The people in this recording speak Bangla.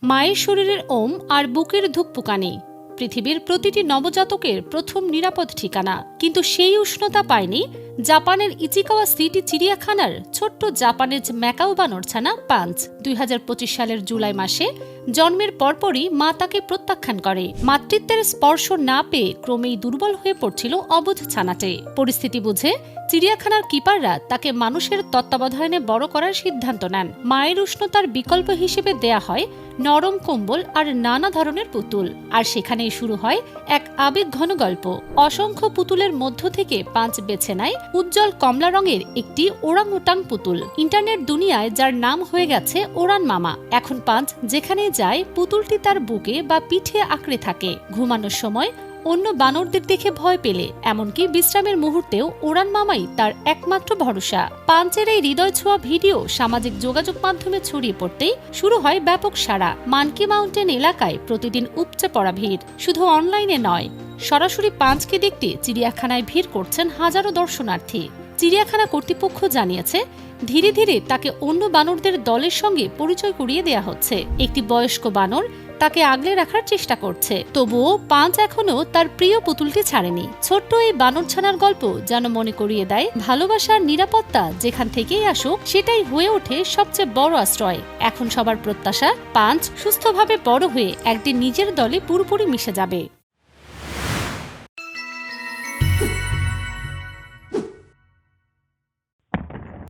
মায়ের শরীরের ওম আর বুকের ধুকপুকানি পৃথিবীর প্রতিটি নবজাতকের প্রথম নিরাপদ ঠিকানা। কিন্তু সেই উষ্ণতা পায়নি জাপানের ইচিকাওয়া সিটি চিড়িয়াখানার ছোট্ট জাপানিজ ম্যাকাও বানরছানা পাঞ্চ। 2025 সালের জুলাই মাসে জন্মের পরপরই মা তাকে প্রত্যাখ্যান করে। মাতৃত্বের স্পর্শ না পেয়ে ক্রমেই দুর্বল হয়ে পড়ছিল অবুঝ ছানাটে। পরিস্থিতি বুঝে চিড়িয়াখানার কিপাররা তাকে মানুষের তত্ত্বাবধানে বড় করার সিদ্ধান্ত নেন। মায়ের উষ্ণতার বিকল্প হিসেবে দেয়া হয় নরম কম্বল আর নানা ধরনের পুতুল। আর সেখানেই শুরু হয় এক আবেগঘন গল্প। অসংখ্য পুতুলের মধ্য থেকে পাঞ্চ বেছে নেয় উজ্জ্বল কমলা রঙের একটি ওরাংউটাং পুতুল। ইন্টারনেট দুনিয়ায় যার নাম হয়ে গেছে ওরান মামা। এখন পাঞ্চ যেখানে যায় পুতুলটি তার বুকে বা পিঠে আঁকড়ে থাকে। ঘুমানোর সময় অন্য বানরদের দেখে ভয় পেলে এমনকি বিশ্রামের মুহূর্তেও ওরান মামাই তার একমাত্র ভরসা। পাঞ্চের এই হৃদয় ছোঁয়া ভিডিও সামাজিক যোগাযোগ মাধ্যমে ছড়িয়ে পড়তেই শুরু হয় ব্যাপক সাড়া। মানকি মাউন্টেন এলাকায় প্রতিদিন উপচে পড়া ভিড়। শুধু অনলাইনে নয়, সরাসরি পাঞ্চকে দেখতে চিড়িয়াখানায় ভিড় করছেন হাজারো দর্শনার্থী। চিড়িয়াখানা কর্তৃপক্ষ জানিয়েছে ধীরে ধীরে তাকে অন্য বানরদের দলের সঙ্গে পরিচয় করিয়ে দেয়া হচ্ছে। একটি বয়স্ক বানর তাকে আগলে রাখার চেষ্টা করছে, তবুও পাঞ্চ এখনো তার প্রিয় পুতুলটি ছাড়েনি। ছোট্ট এই বানরছানার গল্প যেন মনে করিয়ে দেয় ভালোবাসার নিরাপত্তা যেখান থেকেই আসুক সেটাই হয়ে ওঠে সবচেয়ে বড় আশ্রয়। এখন সবার প্রত্যাশা পাঞ্চ সুস্থভাবে বড় হয়ে একদিন নিজের দলে পুরোপুরি মিশে যাবে।